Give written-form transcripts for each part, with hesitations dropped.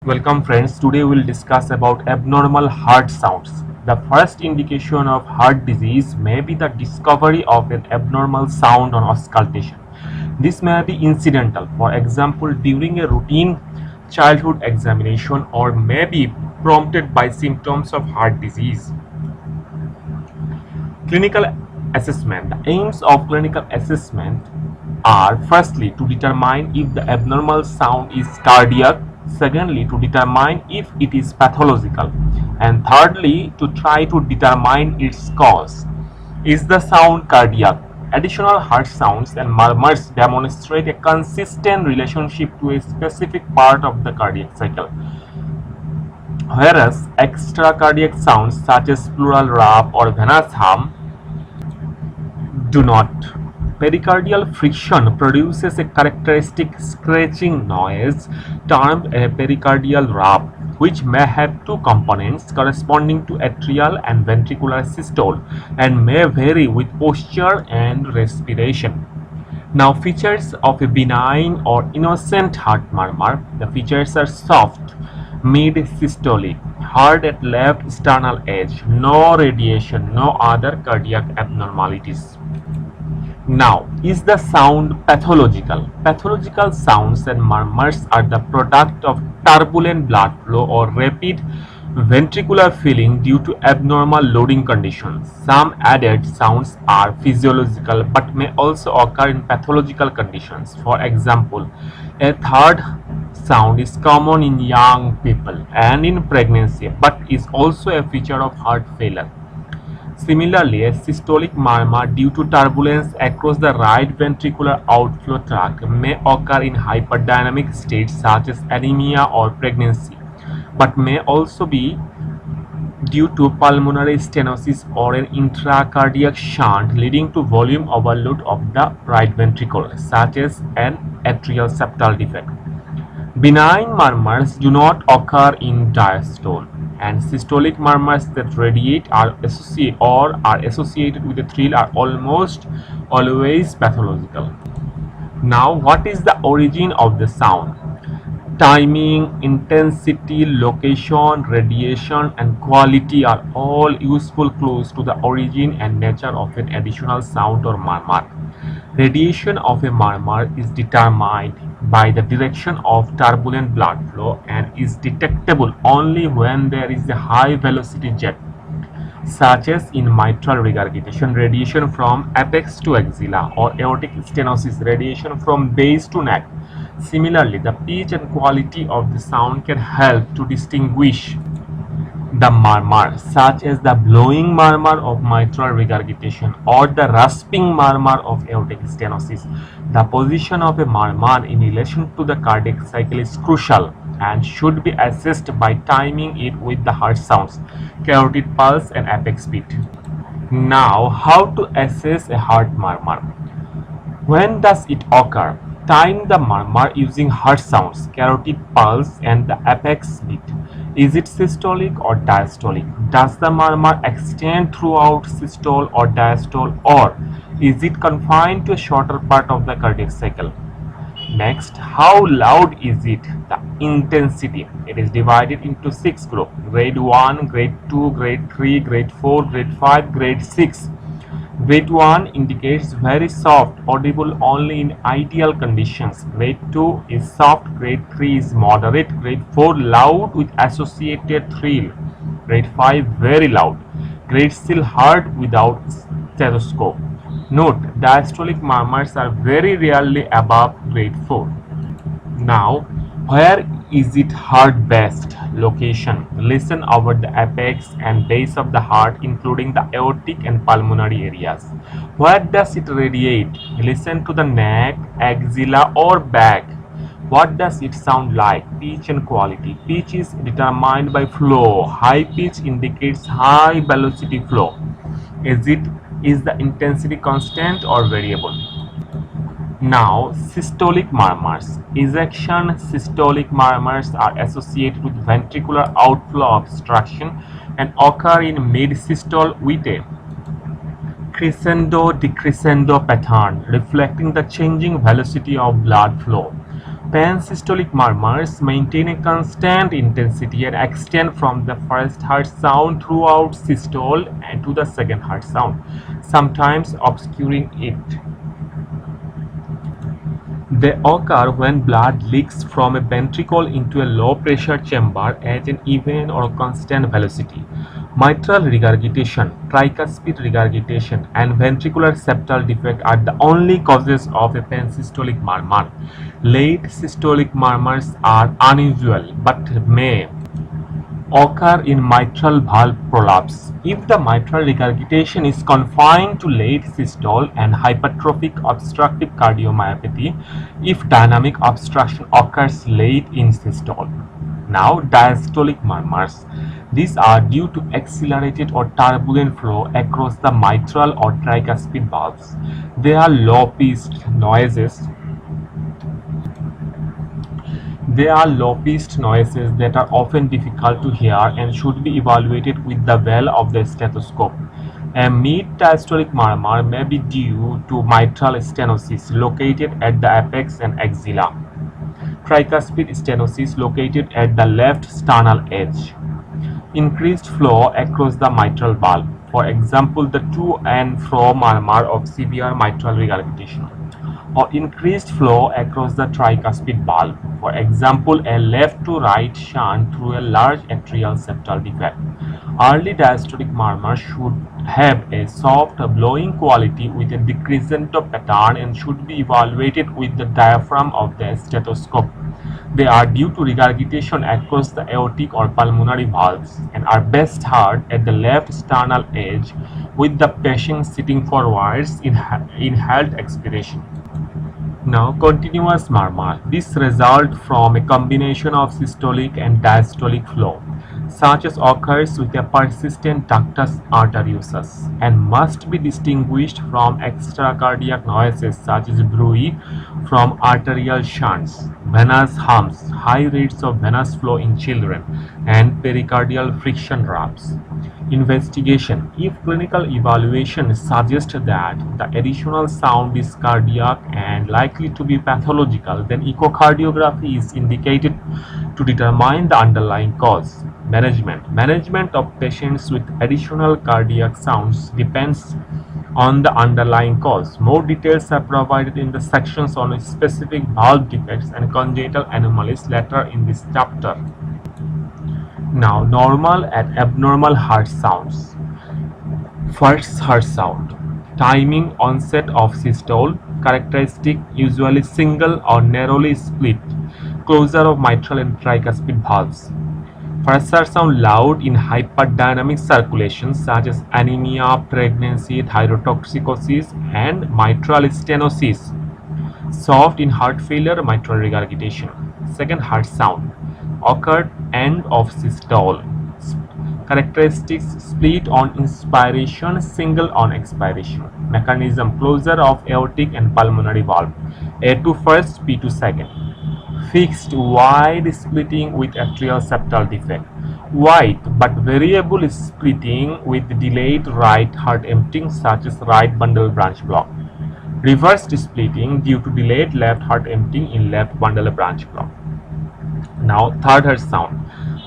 Welcome friends, today we will discuss about abnormal heart sounds. The first indication of heart disease may be the discovery of an abnormal sound on auscultation. This may be incidental, for example during a routine childhood examination, or may be prompted by symptoms of heart disease. Clinical assessment. The aims of clinical assessment are firstly to determine if the abnormal sound is cardiac, secondly to determine if it is pathological, and thirdly to try to determine its cause. Is the sound cardiac? Additional heart sounds and murmurs demonstrate a consistent relationship to a specific part of the cardiac cycle, whereas extracardiac sounds such as pleural rap or venous hum do not. Pericardial friction produces a characteristic scratching noise termed a pericardial rap, which may have two components corresponding to atrial and ventricular systole and may vary with posture and respiration. Now, features of a benign or innocent heart murmur. The features are soft, mid-systolic, hard at left sternal edge, no radiation, no other cardiac abnormalities. Now, is the sound pathological? Pathological sounds and murmurs are the product of turbulent blood flow or rapid ventricular filling due to abnormal loading conditions. Some added sounds are physiological but may also occur in pathological conditions. For example, a third sound is common in young people and in pregnancy but is also a feature of heart failure. Similarly, a systolic murmur due to turbulence across the right ventricular outflow tract may occur in hyperdynamic states such as anemia or pregnancy, but may also be due to pulmonary stenosis or an intracardiac shunt leading to volume overload of the right ventricle, such as an atrial septal defect. Benign murmurs do not occur in diastole, and systolic murmurs that radiate are associated with a thrill are almost always pathological. Now, what is the origin of the sound? Timing, intensity, location, radiation, and quality are all useful clues to the origin and nature of an additional sound or murmur. Radiation of a murmur is determined by the direction of turbulent blood flow and is detectable only when there is a high velocity jet, such as in mitral regurgitation, radiation from apex to axilla, or aortic stenosis, radiation from base to neck. Similarly, the pitch and quality of the sound can help to distinguish the murmur, such as the blowing murmur of mitral regurgitation or the rasping murmur of aortic stenosis. The position of a murmur in relation to the cardiac cycle is crucial and should be assessed by timing it with the heart sounds, carotid pulse, and apex beat. Now, how to assess a heart murmur? When does it occur? Time the murmur using heart sounds, carotid pulse, and the apex beat. Is it systolic or diastolic? Does the murmur extend throughout systole or diastole, or is it confined to a shorter part of the cardiac cycle? Next, how loud is it? The intensity. It is divided into 6 groups: grade 1, grade 2, grade 3, grade 4, grade 5, grade 6. Grade 1 indicates very soft, audible only in ideal conditions. Grade 2 is soft, grade 3 is moderate, grade 4 loud with associated thrill, grade 5 very loud, grade still heard without stethoscope. Note, diastolic murmurs are very rarely above grade 4. Now, where is it heard best? Location. Listen over the apex and base of the heart, including the aortic and pulmonary areas. Where does it radiate? Listen to the neck, axilla, or back. What does it sound like? Pitch and quality. Pitch is determined by flow. High pitch indicates high velocity flow. Is the intensity constant or variable? Now, systolic murmurs. Ejection systolic murmurs are associated with ventricular outflow obstruction and occur in mid-systole with a crescendo-decrescendo pattern, reflecting the changing velocity of blood flow. Pansystolic murmurs maintain a constant intensity and extend from the first heart sound throughout systole and to the second heart sound, sometimes obscuring it. They occur when blood leaks from a ventricle into a low-pressure chamber at an even or constant velocity. Mitral regurgitation, tricuspid regurgitation, and ventricular septal defect are the only causes of a pansystolic murmur. Late systolic murmurs are unusual but may occur in mitral valve prolapse. If the mitral regurgitation is confined to late systole and hypertrophic obstructive cardiomyopathy, if dynamic obstruction occurs late in systole. Now, diastolic murmurs. These are due to accelerated or turbulent flow across the mitral or tricuspid valves. They are low-pitched noises that are often difficult to hear and should be evaluated with the well of the stethoscope. A mid-diastolic murmur may be due to mitral stenosis located at the apex and axilla, tricuspid stenosis located at the left sternal edge, increased flow across the mitral valve, for example the to and fro murmur of severe mitral regurgitation, or increased flow across the tricuspid valve, for example a left to right shunt through a large atrial septal defect. Early diastolic murmurs should have a soft blowing quality with a decrescendo pattern and should be evaluated with the diaphragm of the stethoscope. They are due to regurgitation across the aortic or pulmonary valves and are best heard at the left sternal edge with the patient sitting forwards in inhaled expiration. Now, continuous murmur. This results from a combination of systolic and diastolic flow, such as occurs with a persistent ductus arteriosus, and must be distinguished from extracardiac noises such as bruit from arterial shunts, venous hums, high rates of venous flow in children, and pericardial friction rubs. Investigation. If clinical evaluation suggests that the additional sound is cardiac and likely to be pathological, then echocardiography is indicated to determine the underlying cause. Management. Management of patients with additional cardiac sounds depends on the underlying cause. More details are provided in the sections on specific valve defects and congenital anomalies later in this chapter. Now, normal and abnormal heart sounds. First heart sound. Timing onset of systole. Characteristic usually single or narrowly split. Closure of mitral and tricuspid valves. First heart sound loud in hyperdynamic circulation such as anemia, pregnancy, thyrotoxicosis, and mitral stenosis. Soft in heart failure, mitral regurgitation. Second heart sound occurred end of systole. Characteristics split on inspiration, single on expiration. Mechanism closure of aortic and pulmonary valve. A2 first, P2 second. Fixed wide splitting with atrial septal defect. Wide but variable splitting with delayed right heart emptying such as right bundle branch block. Reversed splitting due to delayed left heart emptying in left bundle branch block. Now, third heart sound.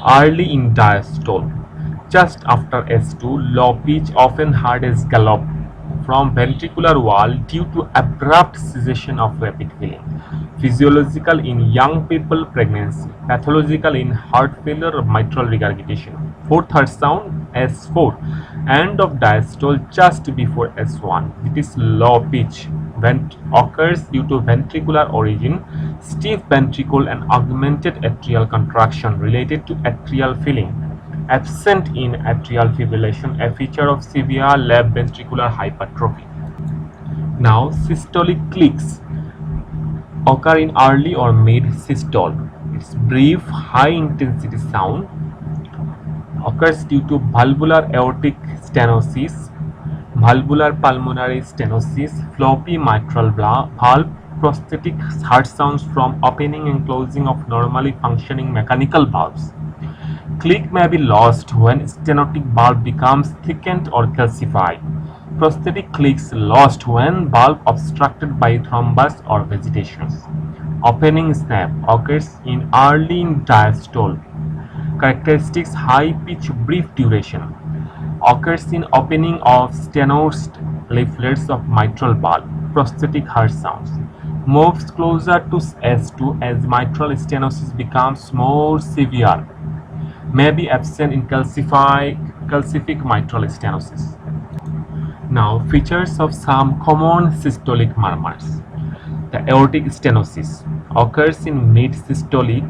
Early in diastole. Just after S2, low pitch often heard as gallop from ventricular wall due to abrupt cessation of rapid filling. Physiological in young people, pregnancy. Pathological in heart failure or mitral regurgitation. Fourth heart sound, S4. End of diastole just before S1. It is low pitch. Occurs due to ventricular origin, stiff ventricle and augmented atrial contraction related to atrial filling. Absent in atrial fibrillation, a feature of severe left ventricular hypertrophy. Now, systolic clicks occur in early or mid systole. Its brief, high-intensity sound occurs due to valvular aortic stenosis, valvular pulmonary stenosis, floppy mitral valve, prosthetic heart sounds from opening and closing of normally functioning mechanical valves. Click may be lost when stenotic valve becomes thickened or calcified. Prosthetic clicks lost when valve obstructed by thrombus or vegetations. Opening snap occurs in early in diastole. Characteristics high pitch brief duration. Occurs in opening of stenosed leaflets of mitral valve. Prosthetic heart sounds. Moves closer to S2 as mitral stenosis becomes more severe. May be absent in calcific mitral stenosis. Now, features of some common systolic murmurs. The aortic stenosis occurs in mid-systolic,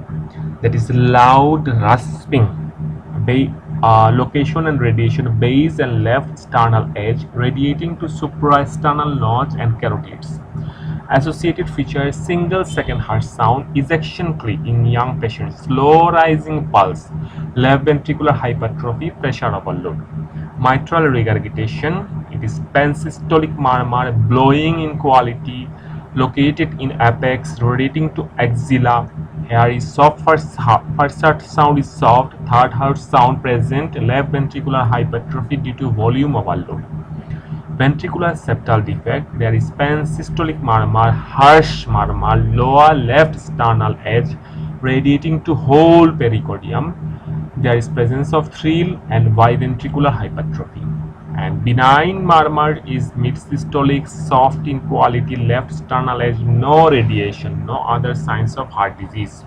that is loud rasping, location and radiation base and left sternal edge, radiating to suprasternal notch and carotids. Associated feature single second heart sound, ejection click in young patients, slow rising pulse, left ventricular hypertrophy, pressure overload. Mitral regurgitation, it is pansystolic murmur, blowing in quality, located in apex, radiating to axilla. Here is soft first heart sound is soft, third heart sound present, left ventricular hypertrophy due to volume overload. Ventricular septal defect, there is pansystolic murmur, harsh murmur, lower left sternal edge, radiating to whole pericardium. There is presence of thrill and biventricular hypertrophy. And benign murmur is mid-systolic, soft in quality, left sternal edge, no radiation, no other signs of heart disease.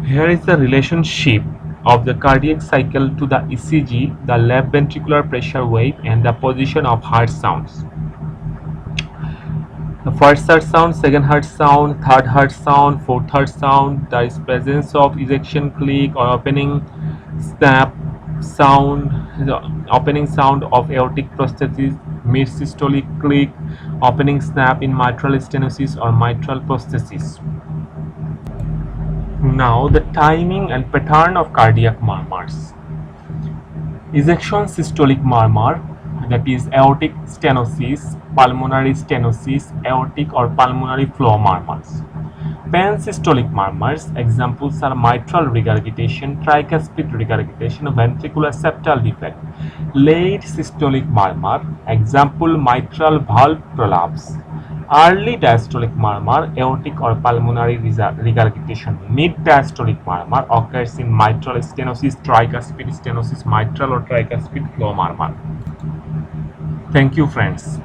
Here is the relationship of the cardiac cycle to the ECG, the left ventricular pressure wave, and the position of heart sounds. The first heart sound, second heart sound, third heart sound, fourth heart sound, there is presence of ejection click or opening snap sound, the opening sound of aortic prosthesis, mid-systolic click, opening snap in mitral stenosis or mitral prosthesis. Now the timing and pattern of cardiac murmurs. Ejection systolic murmur, that is aortic stenosis, pulmonary stenosis, aortic or pulmonary flow murmurs. Pansystolic murmurs, examples are mitral regurgitation, tricuspid regurgitation, ventricular septal defect. Late systolic murmur, example mitral valve prolapse. Early diastolic murmur, aortic or pulmonary regurgitation. Mid-diastolic murmur occurs in mitral stenosis, tricuspid stenosis, mitral or tricuspid flow murmur. Thank you, friends.